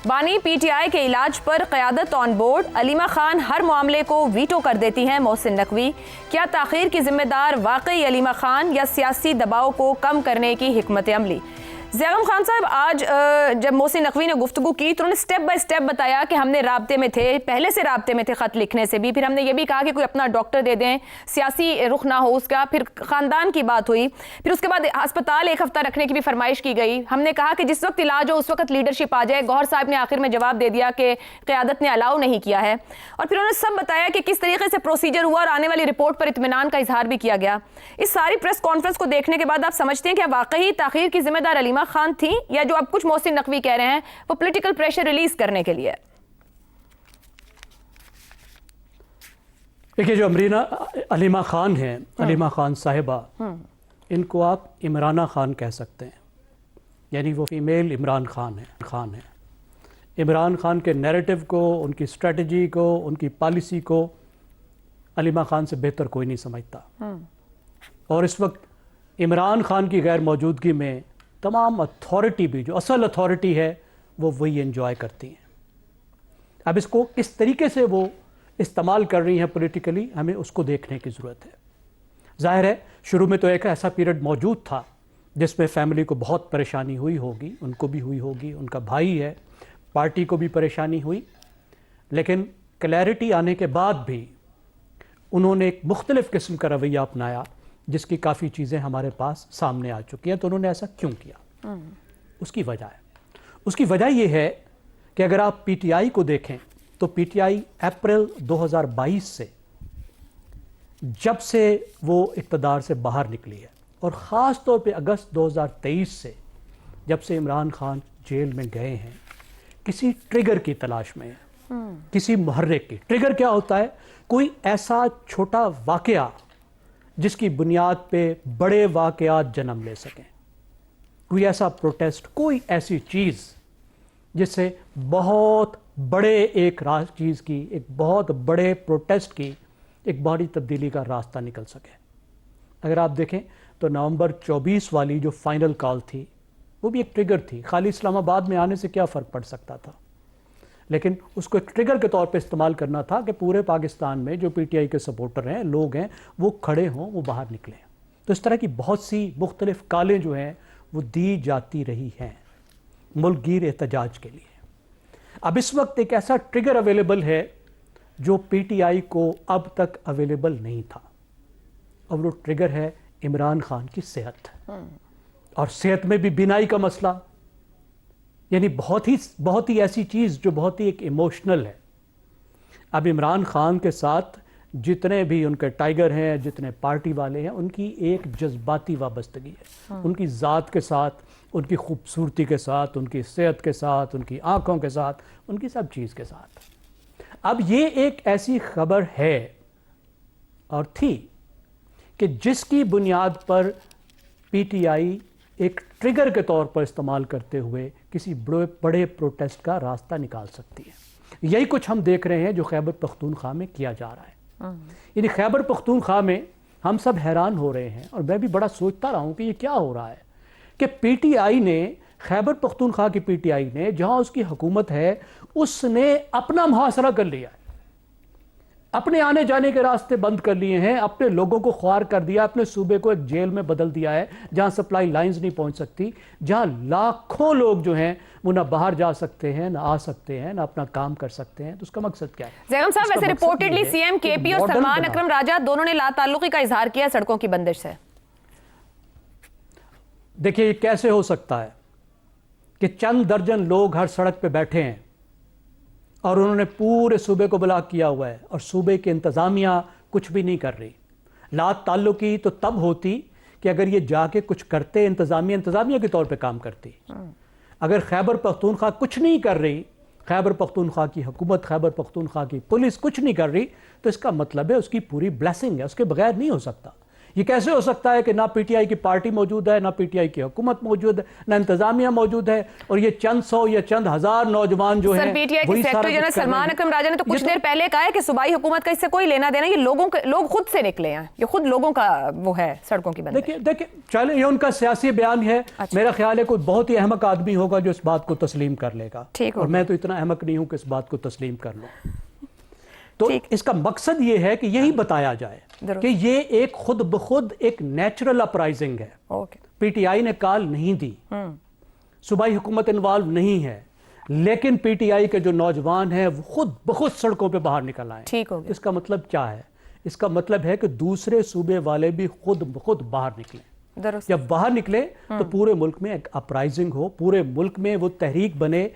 بانی P T I کے علاج پر قیادت آن بورڈ، علیمہ خان ہر معاملے کو ویٹو کر دیتی ہیں محسن نقوی۔ کیا تاخیر کی ذمہ دار واقعی علیمہ خان یا سیاسی دباؤ کو کم کرنے کی حکمت عملی؟ زیغم خان صاحب، آج جب محسن نقوی نے گفتگو کی تو انہوں نے سٹیپ بائی سٹیپ بتایا کہ ہم نے رابطے میں تھے، پہلے سے رابطے میں تھے خط لکھنے سے بھی، پھر ہم نے یہ بھی کہا کہ کوئی اپنا ڈاکٹر دے دیں، سیاسی رخ نہ ہو اس کا، پھر خاندان کی بات ہوئی، پھر اس کے بعد ہسپتال ایک ہفتہ رکھنے کی بھی فرمائش کی گئی۔ ہم نے کہا کہ جس وقت علاج ہو اس وقت لیڈرشپ آ جائے۔ گوہر صاحب نے آخر میں جواب دے دیا کہ قیادت نے الاؤ نہیں کیا ہے، اور پھر انہوں نے سب بتایا کہ کس طریقے سے پروسیجر ہوا اور آنے والی رپورٹ پر اطمینان کا اظہار بھی کیا گیا۔ اس ساری پریس کانفرنس کو دیکھنے کے بعد آپ سمجھتے ہیں کہ واقعی تاخیر کی ذمہ دار علیمہ خان تھی، یا جو اب کچھ محسن نقوی کہہ رہے ہیں وہ پولیٹیکل پریشر ریلیز کرنے کے لیے؟ دیکھیے، جو علیمہ خان ہیں، علیمہ خان صاحبہ، ان کو آپ عمرانہ خان کہہ سکتے ہیں، یعنی وہ فیمیل عمران خان ہیں۔ عمران خان کے نیریٹو کو، ان کی اسٹریٹجی کو، ان کی پالیسی کو علیمہ خان سے بہتر کوئی نہیں سمجھتا، اور اس وقت عمران خان کی غیر موجودگی میں تمام اتھارٹی بھی، جو اصل اتھارٹی ہے، وہ وہی انجوائے کرتی ہیں۔ اب اس کو اس طریقے سے وہ استعمال کر رہی ہیں پولیٹیکلی، ہمیں اس کو دیکھنے کی ضرورت ہے۔ ظاہر ہے شروع میں تو ایک ایسا پیریڈ موجود تھا جس میں فیملی کو بہت پریشانی ہوئی ہوگی، ان کو بھی ہوئی ہوگی، ان کا بھائی ہے، پارٹی کو بھی پریشانی ہوئی، لیکن کلیئرٹی آنے کے بعد بھی انہوں نے ایک مختلف قسم کا رویہ اپنایا، جس کی کافی چیزیں ہمارے پاس سامنے آ چکی ہیں۔ تو انہوں نے ایسا کیوں کیا؟ اس کی وجہ یہ ہے کہ اگر آپ پی ٹی آئی کو دیکھیں تو پی ٹی آئی اپریل 2022 سے، جب سے وہ اقتدار سے باہر نکلی ہے، اور خاص طور پہ اگست 2023 سے جب سے عمران خان جیل میں گئے ہیں، کسی ٹریگر کی تلاش میں ہے، کسی محرک کی۔ ٹریگر کیا ہوتا ہے؟ کوئی ایسا چھوٹا واقعہ جس کی بنیاد پہ بڑے واقعات جنم لے سکیں، کوئی ایسا پروٹیسٹ، کوئی ایسی چیز جس سے بہت بڑے ایک چیز کی، ایک بہت بڑے پروٹیسٹ کی ایک بڑی تبدیلی کا راستہ نکل سکے۔ اگر آپ دیکھیں تو نومبر 24 والی جو فائنل کال تھی، وہ بھی ایک ٹریگر تھی۔ خالی اسلام آباد میں آنے سے کیا فرق پڑ سکتا تھا، لیکن اس کو ایک ٹریگر کے طور پہ استعمال کرنا تھا کہ پورے پاکستان میں جو پی ٹی آئی کے سپورٹر ہیں، لوگ ہیں، وہ کھڑے ہوں، وہ باہر نکلیں۔ تو اس طرح کی بہت سی مختلف کالیں جو ہیں وہ دی جاتی رہی ہیں ملک گیر احتجاج کے لیے۔ اب اس وقت ایک ایسا ٹریگر اویلیبل ہے جو پی ٹی آئی کو اب تک اویلیبل نہیں تھا، اور وہ ٹریگر ہے عمران خان کی صحت، اور صحت میں بھی بینائی کا مسئلہ، یعنی بہت ہی ایسی چیز جو بہت ہی ایک ایموشنل ہے۔ اب عمران خان کے ساتھ جتنے بھی ان کے ٹائیگر ہیں، جتنے پارٹی والے ہیں، ان کی ایک جذباتی وابستگی ہے، ان کی ذات کے ساتھ، ان کی خوبصورتی کے ساتھ، ان کی صحت کے ساتھ، ان کی آنکھوں کے ساتھ، ان کی سب چیز کے ساتھ۔ اب یہ ایک ایسی خبر ہے اور تھی کہ جس کی بنیاد پر پی ٹی آئی ایک ٹریگر کے طور پر استعمال کرتے ہوئے کسی بڑے پروٹیسٹ کا راستہ نکال سکتی ہے۔ یہی کچھ ہم دیکھ رہے ہیں جو خیبر پختونخوا میں کیا جا رہا ہے۔ یعنی خیبر پختونخوا میں ہم سب حیران ہو رہے ہیں، اور میں بھی بڑا سوچتا رہا ہوں کہ یہ کیا ہو رہا ہے کہ پی ٹی آئی نے، خیبر پختونخوا کی پی ٹی آئی نے، جہاں اس کی حکومت ہے، اس نے اپنا محاصرہ کر لیا ہے، اپنے آنے جانے کے راستے بند کر لیے ہیں، اپنے لوگوں کو خوار کر دیا، اپنے صوبے کو ایک جیل میں بدل دیا ہے جہاں سپلائی لائنز نہیں پہنچ سکتی، جہاں لاکھوں لوگ جو ہیں وہ نہ باہر جا سکتے ہیں، نہ آ سکتے ہیں، نہ اپنا کام کر سکتے ہیں۔ تو اس کا مقصد کیا ہے؟ زیغم صاحب، ویسے رپورٹڈلی سی ایم کے پی اور سلمان اکرم راجہ دونوں نے لا تعلقی کا اظہار کیا سڑکوں کی بندش سے۔ دیکھیے، یہ کیسے ہو سکتا ہے کہ چند درجن لوگ ہر سڑک پہ بیٹھے ہیں اور انہوں نے پورے صوبے کو بلاک کیا ہوا ہے، اور صوبے کی انتظامیہ کچھ بھی نہیں کر رہی؟ لا تعلقی تو تب ہوتی کہ اگر یہ جا کے کچھ کرتے، انتظامیہ کے طور پہ کام کرتی۔ اگر خیبر پختونخوا کچھ نہیں کر رہی، خیبر پختونخوا کی حکومت، خیبر پختونخوا کی پولیس کچھ نہیں کر رہی، تو اس کا مطلب ہے اس کی پوری بلیسنگ ہے، اس کے بغیر نہیں ہو سکتا۔ یہ کیسے ہو سکتا ہے کہ نہ پی ٹی آئی کی پارٹی موجود ہے، نہ پی ٹی آئی کی حکومت موجود ہے، نہ انتظامیہ موجود ہے، اور یہ چند سو یا چند ہزار نوجوان جو ہیں سر پی ٹی آئی کے سیکرٹری جنرل سلمان اکرم راجہ نے تو کچھ دیر پہلے کہا ہے کہ صوبائی حکومت کا اس سے کوئی لینا دینا، یہ لوگ خود سے نکلے ہیں، یہ خود لوگوں کا وہ ہے سڑکوں کی بندش۔ دیکھیں چلیں یہ ان کا سیاسی بیان ہے، میرا خیال ہے کوئی بہت ہی احمق آدمی ہوگا جو اس بات کو تسلیم کر لے گا، اور میں تو اتنا احمق نہیں ہوں کہ اس بات کو تسلیم کر لوں۔ تو اس کا مقصد یہ ہے کہ یہی بتایا جائے کہ یہ ایک خود بخود ایک نیچرل اپرائزنگ ہے، پی ٹی آئی نے کال نہیں دی، صوبائی حکومت انوالو نہیں ہے، لیکن پی ٹی آئی کے جو نوجوان ہیں وہ خود بخود سڑکوں پہ باہر نکل آئے۔ اس کا مطلب کیا ہے؟ اس کا مطلب ہے کہ دوسرے صوبے والے بھی خود بخود باہر نکلیں۔ جب باہر نکلے تو پورے ملک میں ایک اپرائزنگ ہو، پورے ملک میں وہ تحریک بنے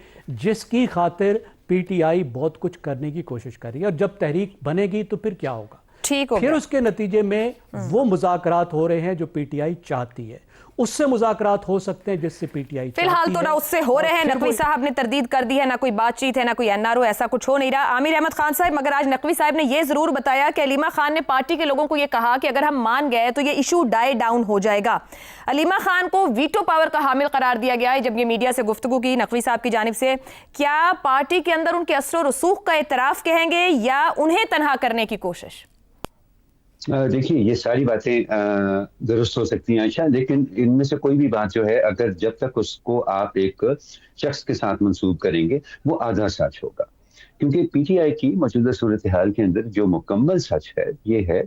جس کی خاطر پی ٹی آئی بہت کچھ کرنے کی کوشش کر رہی ہے، اور جب تحریک بنے گی تو پھر کیا ہوگا؟ پھر اس کے نتیجے میں وہ مذاکرات ہو رہے ہیں جو پی ٹی آئی چاہتی ہے، اس سے مذاکرات ہو سکتے ہیں جس سے پی ٹی آئی چاہتی ہے۔ فی الحال تو نہ اس سے ہو رہے ہیں، نقوی صاحب نے تردید کر دی ہے، نہ کوئی بات چیت ہے، نہ کوئی این آر او، ایسا کچھ ہو نہیں رہا۔ عامر احمد خان صاحب، مگر آج نقوی صاحب نے یہ ضرور بتایا کہ علیمہ خان نے پارٹی کے لوگوں کو یہ کہا کہ اگر ہم مان گئے تو یہ ایشو ڈائی ڈاؤن ہو جائے گا۔ علیمہ خان کو ویٹو پاور کا حامل قرار دیا گیا ہے جب یہ میڈیا سے گفتگو کی نقوی صاحب کی جانب سے۔ کیا پارٹی کے اندر ان کے اثر و رسوخ کا اعتراف کہیں گے یا انہیں تنہا کرنے کی کوشش؟ دیکھیے یہ ساری باتیں درست ہو سکتی ہیں اچھا، لیکن ان میں سے کوئی بھی بات جو ہے اگر جب تک اس کو آپ ایک شخص کے ساتھ منسوب کریں گے وہ آدھا سچ ہوگا، کیونکہ پی ٹی آئی کی موجودہ صورتحال کے اندر جو مکمل سچ ہے یہ ہے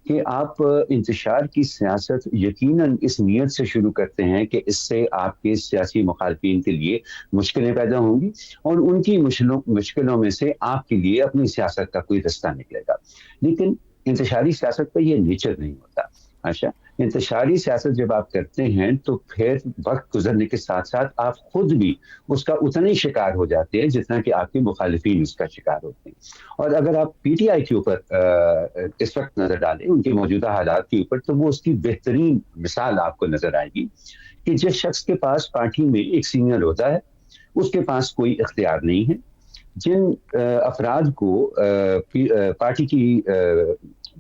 کہ آپ انتشار کی سیاست یقیناً اس نیت سے شروع کرتے ہیں کہ اس سے آپ کے سیاسی مخالفین کے لیے مشکلیں پیدا ہوں گی، اور ان کی مشکلوں میں سے آپ کے لیے اپنی سیاست کا کوئی رستہ نکلے گا۔ لیکن انتشاری سیاست کا یہ نیچر نہیں ہوتا۔ اچھا، انتشاری سیاست جب آپ کرتے ہیں تو پھر وقت گزرنے کے ساتھ ساتھ آپ خود بھی اس کا اتنا ہی شکار ہو جاتے ہیں جتنا کہ آپ کے مخالفین اس کا شکار ہوتے ہیں۔ اور اگر آپ پی ٹی آئی کے اوپر اس وقت نظر ڈالیں، ان کے موجودہ حالات کے اوپر، تو وہ اس کی بہترین مثال آپ کو نظر آئے گی کہ جس شخص کے پاس پارٹی میں ایک سینئر ہوتا ہے اس کے پاس کوئی اختیار نہیں ہے، جن افراد کو پارٹی کی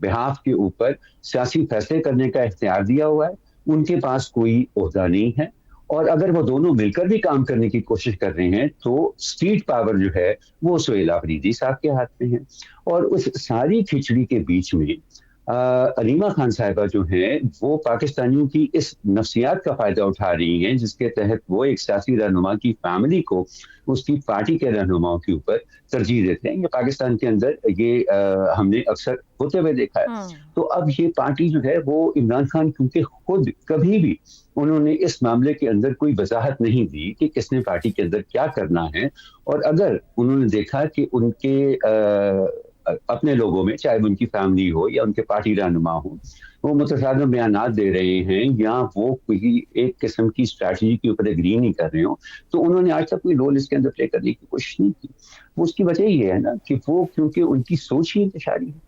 بہاف کے اوپر سیاسی فیصلے کرنے کا اختیار دیا ہوا ہے، ان کے پاس کوئی عہدہ نہیں ہے، اور اگر وہ دونوں مل کر بھی کام کرنے کی کوشش کر رہے ہیں تو اسٹریٹ پاور جو ہے وہ سہیل آفریدی صاحب کے ہاتھ میں ہے۔ اور اس ساری کھچڑی کے بیچ میں علیمہ خان صاحبہ جو ہیں وہ پاکستانیوں کی اس نفسیات کا فائدہ اٹھا رہی ہیں جس کے تحت وہ ایک سیاسی رہنما کی فیملی کو اس کی پارٹی کے رہنماؤں کے اوپر ترجیح دیتے ہیں۔ یہ پاکستان کے اندر یہ ہم نے اکثر ہوتے ہوئے دیکھا ہے۔ تو اب یہ پارٹی جو ہے وہ عمران خان کیونکہ خود کبھی بھی انہوں نے اس معاملے کے اندر کوئی وضاحت نہیں دی کہ کس نے پارٹی کے اندر کیا کرنا ہے، اور اگر انہوں نے دیکھا کہ ان کے اپنے لوگوں میں چاہے ان کی فیملی ہو یا ان کے پارٹی رہنما ہوں وہ متضادم بیانات دے رہے ہیں یا وہ کوئی ایک قسم کی اسٹریٹجی کے اوپر اگری نہیں کر رہے ہوں، تو انہوں نے آج تک کوئی رول اس کے اندر پلے کرنے کی کوشش نہیں کی۔ وہ اس کی وجہ یہ ہے نا کہ وہ کیونکہ ان کی سوچ ہی انتشاری ہے،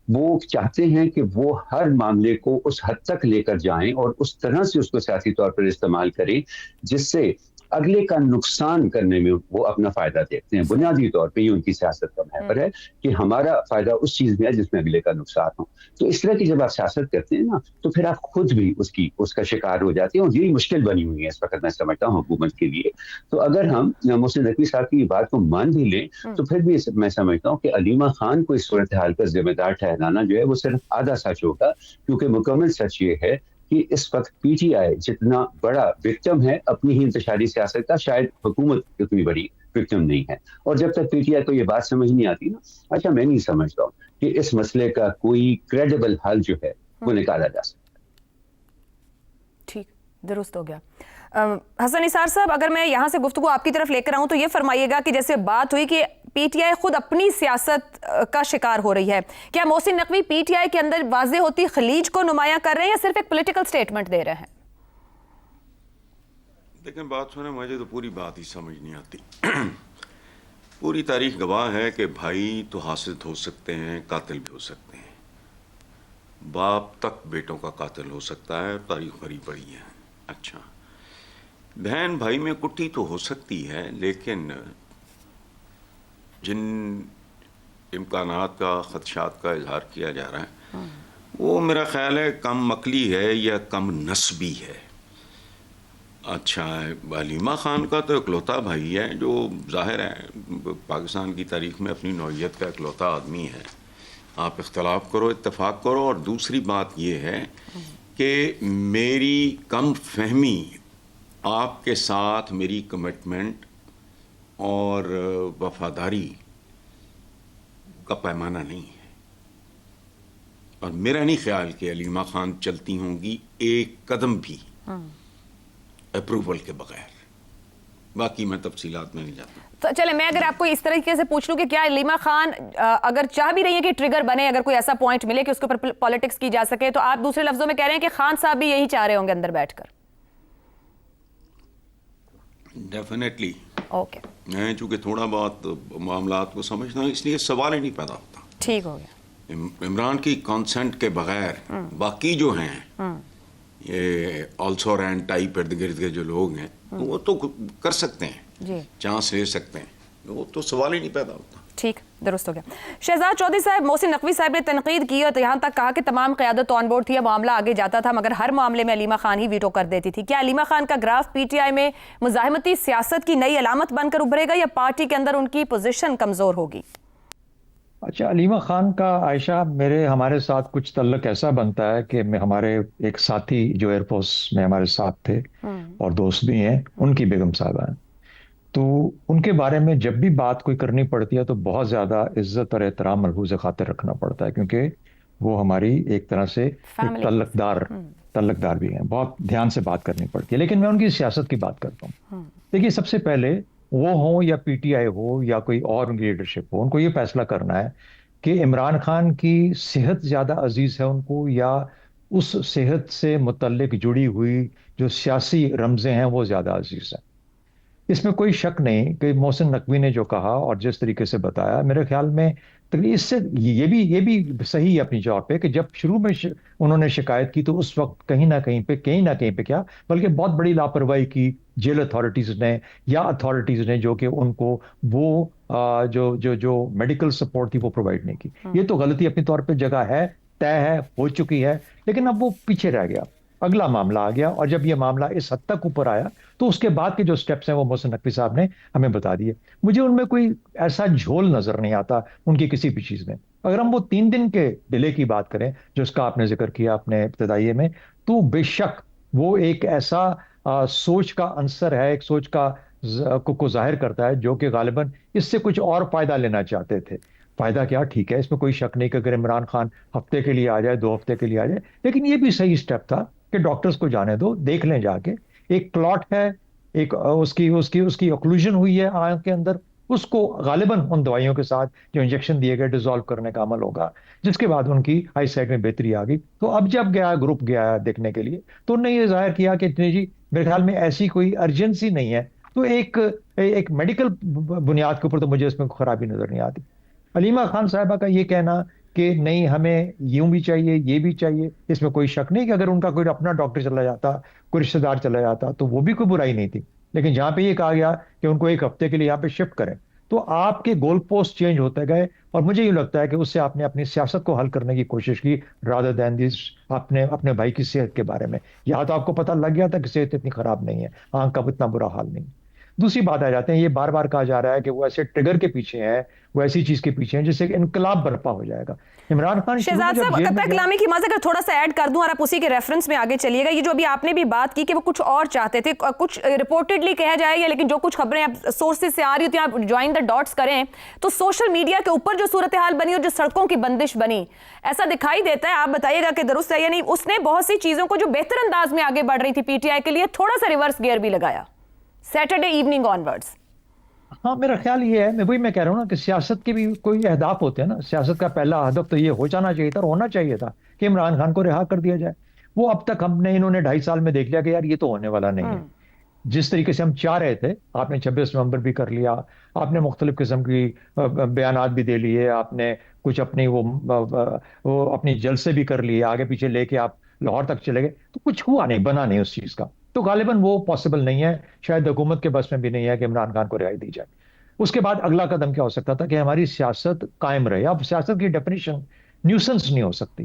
وہ چاہتے ہیں کہ وہ ہر معاملے کو اس حد تک لے کر جائیں اور اس طرح سے اس کو سیاسی طور پر استعمال کریں جس سے اگلے کا نقصان کرنے میں وہ اپنا فائدہ دیکھتے ہیں۔ بنیادی طور پہ یہ ان کی سیاست کا محور ہے کہ ہمارا فائدہ اس چیز میں ہے جس میں اگلے کا نقصان ہو۔ تو اس طرح کی جب آپ سیاست کرتے ہیں نا تو پھر آپ خود بھی اس کا شکار ہو جاتے ہیں، اور یہی مشکل بنی ہوئی ہے اس وقت میں سمجھتا ہوں حکومت کے لیے۔ تو اگر ہم محسن نقوی صاحب کی بات کو مان بھی لیں تو پھر بھی میں سمجھتا ہوں کہ علیمہ خان کو اس صورتحال کا ذمہ دار ٹھہرانا جو ہے وہ صرف آدھا سچ ہوگا، کیونکہ مکمل سچ یہ ہے کہ اس وقت پی ٹی آئی جتنا بڑا وکٹم ہے اپنی ہی انتشاری سیاست کا، شاید حکومت اتنی بڑی وکٹم نہیں ہے۔ اور جب تک پی ٹی آئی کو یہ بات سمجھ نہیں آتی نا، اچھا میں نہیں سمجھتا ہوں کہ اس مسئلے کا کوئی کریڈیبل حل جو ہے وہ نکالا جا سکتا۔ ٹھیک، درست ہو گیا۔ حسن نثار صاحب، اگر میں یہاں سے گفتگو آپ کی طرف لے کر آؤں تو یہ فرمائیے گا کہ جیسے بات ہوئی کہ پی ٹی آئی خود اپنی سیاست کا شکار ہو رہی ہے، کیا Mohsin Naqvi P T I کے اندر واضح ہوتی خلیج کو نمایاں کر رہے ہیں یا صرف ایک پولیٹیکل سٹیٹمنٹ دے رہے ہیں؟ لیکن بات سنیں، مجھے تو پوری بات ہی سمجھ نہیں آتی۔ پوری تاریخ گواہ ہے کہ بھائی تو حاسد ہو سکتے ہیں، قاتل بھی ہو سکتے ہیں، باپ تک بیٹوں کا قاتل ہو سکتا ہے، تاریخ بھری پڑی ہے۔ اچھا، بہن بھائی میں کٹھی تو ہو سکتی ہے، لیکن جن امکانات کا، خدشات کا اظہار کیا جا رہا ہے وہ میرا خیال ہے کم عقلی ہے یا کم نسبی ہے. اچھا ہے، علیمہ خان کا تو اکلوتا بھائی ہے جو ظاہر ہے پاکستان کی تاریخ میں اپنی نوعیت کا اکلوتا آدمی ہے. آپ اختلاف کرو، اتفاق کرو. اور دوسری بات یہ ہے کہ میری کم فہمی آپ کے ساتھ میری کمٹمنٹ اور وفاداری کا پیمانہ نہیں ہے. اور میرا نہیں خیال کہ علیمہ خان چلتی ہوں گی ایک قدم بھی اپروول کے بغیر. باقی میں تفصیلات میں نہیں جاتا. تو چلے میں اگر آپ کو اس طریقے سے پوچھ لوں کہ کیا علیمہ خان اگر چاہ بھی رہی ہے کہ ٹریگر بنے، اگر کوئی ایسا پوائنٹ ملے کہ اس کے اوپر پالیٹکس کی جا سکے، تو آپ دوسرے لفظوں میں کہہ رہے ہیں کہ خان صاحب بھی یہی چاہ رہے ہوں گے اندر بیٹھ کر؟ ڈیفینیٹلی. اوکے، میں چونکہ تھوڑا بہت معاملات کو سمجھتا ہوں اس لیے سوال ہی نہیں پیدا ہوتا. ٹھیک ہو گیا. عمران کی کانسنٹ کے بغیر باقی جو ہیں یہ آلسو رینڈ ٹائپ ارد گرد کے جو لوگ ہیں وہ تو کر سکتے ہیں، جی چانس لے سکتے ہیں. وہ تو سوال ہی نہیں پیدا ہوتا. ٹھیک، درست ہو گیا. شہزاد چودھری صاحب، محسن نقوی صاحب نے تنقید کی اور یہاں تک کہا کہ تمام قیادت آن بورڈ تھی، معاملہ آگے جاتا تھا، مگر ہر معاملے میں علیمہ خان ہی ویٹو کر دیتی تھی. کیا علیمہ خان کا گراف پی ٹی آئی میں مزاحمتی سیاست کی نئی علامت بن کر ابھرے گا یا پارٹی کے اندر ان کی پوزیشن کمزور ہوگی؟ اچھا، علیمہ خان کا عائشہ ہمارے ساتھ کچھ تعلق ایسا بنتا ہے کہ ہمارے ایک ساتھی جو ایئر فورس میں ہمارے ساتھ تھے اور دوست بھی ہیں، ان کی بیگم صاحبہ ہیں، تو ان کے بارے میں جب بھی بات کوئی کرنی پڑتی ہے تو بہت زیادہ عزت اور احترام ملحوظ خاطر رکھنا پڑتا ہے، کیونکہ وہ ہماری ایک طرح سے تعلق دار بھی ہیں. بہت دھیان سے بات کرنی پڑتی ہے. لیکن میں ان کی سیاست کی بات کرتا ہوں. دیکھیے، سب سے پہلے وہ ہوں یا پی ٹی آئی ہو یا کوئی اور ان کی لیڈرشپ ہو، ان کو یہ فیصلہ کرنا ہے کہ عمران خان کی صحت زیادہ عزیز ہے ان کو، یا اس صحت سے متعلق جڑی ہوئی جو سیاسی رمزیں ہیں وہ زیادہ عزیز ہیں. اس میں کوئی شک نہیں کہ محسن نقوی نے جو کہا اور جس طریقے سے بتایا، میرے خیال میں اس سے یہ بھی صحیح ہے اپنی جگہ پہ کہ جب شروع میں انہوں نے شکایت کی تو اس وقت کہیں نہ کہیں پہ کیا بلکہ بہت بڑی لاپرواہی کی جیل اتھارٹیز نے یا اتھارٹیز نے، جو کہ ان کو وہ جو میڈیکل سپورٹ تھی وہ پرووائڈ نہیں کی. یہ تو غلطی اپنی طور پہ جگہ ہے، طے ہے، ہو چکی ہے، لیکن اب وہ پیچھے رہ گیا. اگلا معاملہ آ گیا، اور جب یہ معاملہ اس حد تک اوپر آیا تو اس کے بعد کے جو سٹیپس ہیں وہ محسن نقوی صاحب نے ہمیں بتا دیے. مجھے ان میں کوئی ایسا جھول نظر نہیں آتا ان کی کسی بھی چیز میں. اگر ہم وہ 3 دن کے ڈیلے کی بات کریں جو اس کا آپ نے ذکر کیا اپنے ابتدائیے میں، تو بے شک وہ ایک ایسا سوچ کا عنصر ہے، ایک سوچ کو ظاہر کرتا ہے جو کہ غالباً اس سے کچھ اور فائدہ لینا چاہتے تھے. فائدہ کیا؟ ٹھیک ہے، اس میں کوئی شک نہیں کہ اگر عمران خان ہفتے کے لیے آ جائے، 2 ہفتے کے لیے آ جائے، لیکن یہ بھی صحیح سٹیپ تھا کہ ڈاکٹرز کو جانے دو، دیکھ لیں جا کے. ایک کلاٹ ہے، ایک اس کی اوکلوژن ہوئی ہے آنکھ کے اندر، اس کو غالباً ان دوائیوں کے ساتھ جو انجیکشن دیے گئے ڈیزالو کرنے کا عمل ہوگا، جس کے بعد ان کی آئی سائٹ میں بہتری آ گئی. تو اب جب گروپ گیا دیکھنے کے لیے تو انہوں نے یہ ظاہر کیا کہ جی میرے خیال میں ایسی کوئی ارجنسی نہیں ہے. تو ایک میڈیکل بنیاد کے اوپر تو مجھے اس میں خرابی نظر نہیں آتی. علیمہ خان صاحبہ کا یہ کہنا کہ نہیں ہمیں یوں بھی چاہیے یہ بھی چاہیے، اس میں کوئی شک نہیں کہ اگر ان کا کوئی اپنا ڈاکٹر چلا جاتا، کوئی رشتہ دار چلا جاتا تو وہ بھی کوئی برائی نہیں تھی. لیکن جہاں پہ یہ کہا گیا کہ ان کو 1 ہفتے کے لیے یہاں پہ شفٹ کریں، تو آپ کے گول پوسٹ چینج ہوتے گئے، اور مجھے یہ لگتا ہے کہ اس سے آپ نے اپنی سیاست کو حل کرنے کی کوشش کی رادر دین دس اپنے بھائی کی صحت کے بارے میں. یہاں تو آپ کو پتہ لگ گیا تھا کہ صحت اتنی خراب نہیں ہے، آنکھ کا اتنا برا حال نہیں. دوسری بات آ جاتے ہیں، یہ بار بار کہا جا رہا ہے کہ وہ ایسے ٹریگر کے پیچھے ہے، وہ ایسی چیز کے پیچھے ہیں جس سے انقلاب برپا ہو جائے گا. عمران خان شہزاد صاحب، قطع کلامی کی مزہ اگر تھوڑا سا ایڈ کر دوں اور آپ اسی کے ریفرنس میں آگے چلیے گا. یہ جو ابھی آپ نے بھی بات کی کہ وہ کچھ اور چاہتے تھے، کچھ رپورٹڈلی کہا جائے گا، لیکن جو کچھ خبریں سورسز سے آ رہی ہوتی ہیں، آپ جوائن دا ڈاٹس کریں تو سوشل میڈیا کے اوپر جو صورتحال بنی اور جو سڑکوں کی بندش بنی، ایسا دکھائی دیتا ہے، آپ بتائیے گا کہ درست ہے یا نہیں، اس نے بہت سی چیزوں کو جو بہتر انداز میں آگے بڑھ رہی تھی پی ٹی آئی کے لیے تھوڑا سا ریورس گیئر بھی لگایا سیٹرڈے ایوننگ آنورڈز. ہاں، میرا خیال یہ ہے، میں کہہ رہا ہوں نا کہ سیاست کے بھی کوئی اہداف ہوتے ہیں نا. سیاست کا پہلا ہدف تو یہ ہو جانا چاہیے تھا اور ہونا چاہیے تھا کہ عمران خان کو رہا کر دیا جائے. وہ اب تک انہوں نے 2.5 سال میں دیکھ لیا کہ یار یہ تو ہونے والا نہیں ہے. جس طریقے سے ہم چاہ رہے تھے، آپ نے 26 نومبر بھی کر لیا، آپ نے مختلف قسم کی بیانات بھی دے لیے، آپ نے کچھ اپنی وہ اپنی جلسے بھی کر لیے، آگے پیچھے لے کے آپ لاہور تک چلے گئے، تو کچھ ہوا نہیں، بنا نہیں اس چیز کا. تو غالباً وہ پاسبل نہیں ہے، شاید حکومت کے بس میں بھی نہیں ہے کہ عمران خان کو رہائی دی جائے. اس کے بعد اگلا قدم کیا ہو سکتا تھا کہ ہماری سیاست قائم رہے. اب سیاست کی ڈیفینیشن نیوسنس نہیں ہو سکتی.